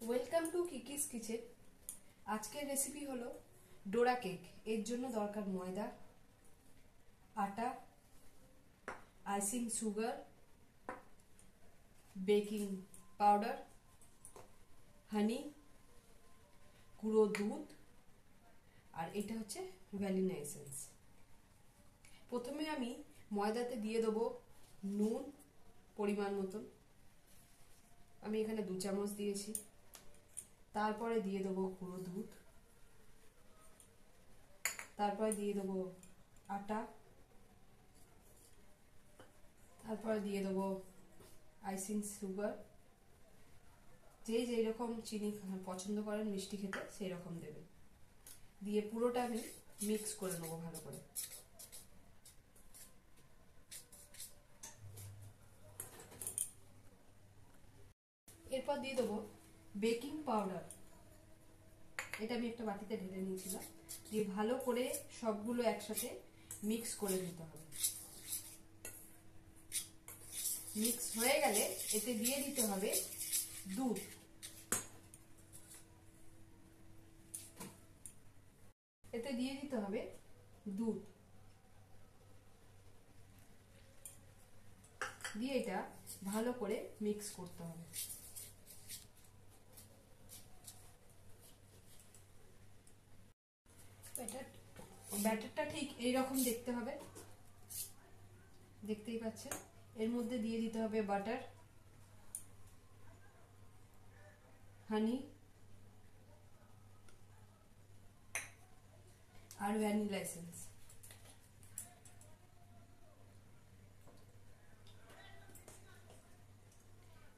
Welcome to Kiki's kitchen. আজকের recipe হলো Dora cake. এর জন্য দরকার ময়দা, আটা, icing sugar, baking powder, honey, গুঁড়ো দুধ, আর এটা হচ্ছে ভ্যানিলা এসেন্স। প্রথমে আমি ময়দাতে দিয়ে দেবো নুন পরিমাণ মতন, আমি এখানে 2 চামচ দিয়েছি। তারপরে দিয়ে দেবো গুঁড়ো দুধ, তারপরে দিয়ে দেবো আটা, তারপরে দিয়ে দেবো আইসিং সুগার। যেই রকম চিনি পছন্দ করেন মিষ্টি খেতে সেই রকম দেবেন। দিয়ে পুরোটা আমি মিক্স করে নেবো ভালো করে। এরপর দিয়ে দেবো বেকিং পাউডার, এটা আমি একটা বাটিতে ঢেলে নিয়েছিলাম। দিয়ে ভালো করে সবগুলো একসাথে মিক্স করে নিতে হবে। মিক্স হয়ে গেলে এতে দিয়ে দিতে হবে দুধ। এতে দিয়ে দিতে হবে দুধ দিয়ে এটা ভালো করে মিক্স করতে হবে। ব্যাটারটা ঠিক এইরকম দেখতে হবে, দেখতেই পাচ্ছেন। এর মধ্যে দিয়ে দিতে হবে বাটার, হানি আর ভ্যানিলা এসেন্স।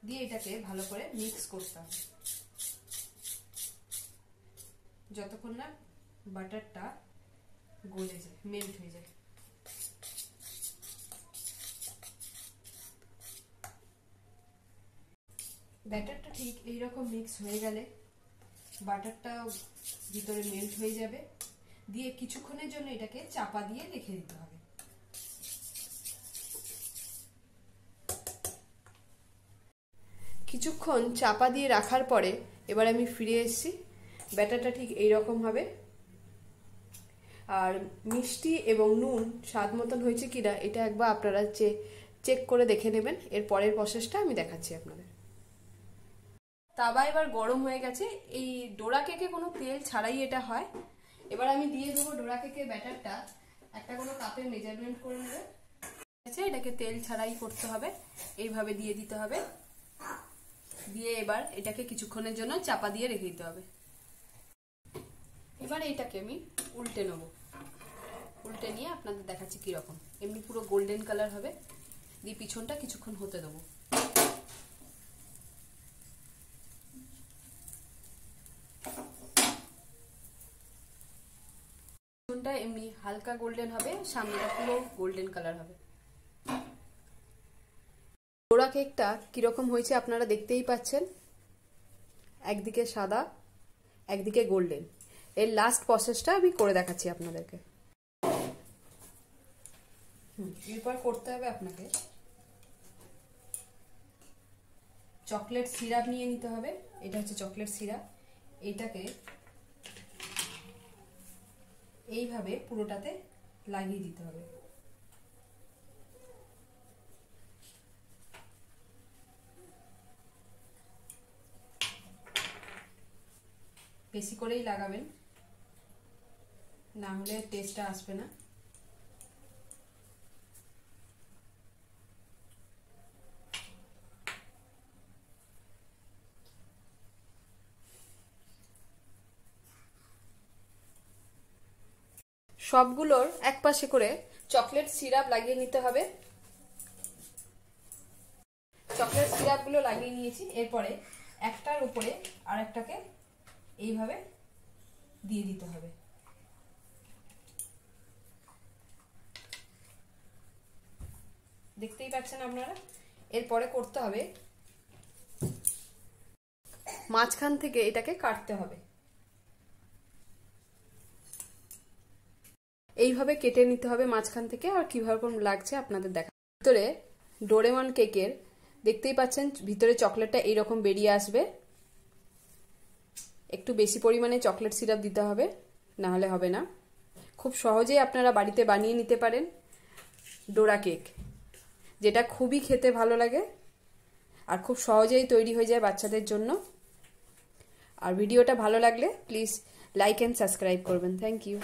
দিয়ে এটাকে ভালো করে মিক্স করতে হবে যতক্ষণ না বাটারটা গলে যায়, মেল্ট হয়ে যায়। ব্যাটারটা ঠিক এইরকম মিক্স হয়ে গেলে বাটারটাও ভিতরে মেল্ট হয়ে যাবে। দিয়ে কিছুক্ষণের জন্য এটাকে চাপা দিয়ে রেখে দিতে হবে। কিছুক্ষণ চাপা দিয়ে রাখার পরে এবার আমি ফিরে এসেছি। ব্যাটারটা ঠিক এইরকম হবে। আর মিষ্টি এবং নুন স্বাদ মতন হয়েছে কিনা এটা একবার আপনারা চেক করে দেখে নেবেন। এর পরের প্রসেসটা আমি দেখাচ্ছি আপনাদের। তাওয়া এবার গরম হয়ে গেছে। এই ডোরা কেকে কোনো তেল ছাড়াই এটা হয়। এবার আমি দিয়ে দেবো ডোরা কেকের ব্যাটারটা। একটা কোনো কাপে মেজারমেন্ট করে নেবে। এটাকে তেল ছাড়াই করতে হবে, এইভাবে দিয়ে দিতে হবে। দিয়ে এবার এটাকে কিছুক্ষণের জন্য চাপা দিয়ে রেখে দিতে হবে। এবার এটাকে আমি উল্টে নেব। উল্টে নিয়ে আপনাদের দেখাচ্ছি কিরকম। এমনি পুরো গোল্ডেন কালার হবে। দিয়ে পিছনটা কিছুক্ষণ হতে দেবো। পিছনটা এমনি হালকা গোল্ডেন হবে, সামনেটা পুরো গোল্ডেন কালার হবে। ডোরা কেকটা কিরকম হয়েছে আপনারা দেখতেই পাচ্ছেন। একদিকে সাদা, একদিকে গোল্ডেন। এর লাস্ট প্রসেসটা আমি করে দেখাচ্ছি আপনাদেরকে। এরপর করতে হবে আপনাকে চকলেট সিরাপ নিয়ে নিতে হবে। এটা হচ্ছে চকলেট সিরাপ। এইটাকে এইভাবে পুরোটাতে লাগিয়ে দিতে হবে। বেশি করেই লাগাবেন, না হলে টেস্টটা আসবে না। সবগুলোর এক পাশে করে চকলেট সিরাপ লাগিয়ে নিতে হবে। চকলেট সিরাপগুলো লাগিয়ে নিয়েছি। এরপরে একটার উপরে আরেকটাকে এইভাবে দিয়ে দিতে হবে। দেখতেই পাচ্ছেন আপনারা। এরপরে করতে হবে মাঝখান থেকে এটাকে কাটতে হবে। এইভাবে কেটে নিতে হবে মাঝখান থেকে। আর কিভাবে লাগছে আপনাদের দেখা। ভিতরে ডোরেমন কেকের দেখতেই পাচ্ছেন ভিতরে চকলেটটা এইরকম বেরিয়ে আসবে। একটু বেশি পরিমাণে চকলেট সিরাপ দিতে হবে, না হলে হবে না। খুব সহজেই আপনারা বাড়িতে বানিয়ে নিতে পারেন ডোরা কেক, যেটা খুবই খেতে ভালো লাগে আর খুব সহজেই তৈরি হয়ে যায় বাচ্চাদের জন্য। আর ভিডিওটা ভালো লাগলে প্লিজ লাইক অ্যান্ড সাবস্ক্রাইব করবেন। Thank you.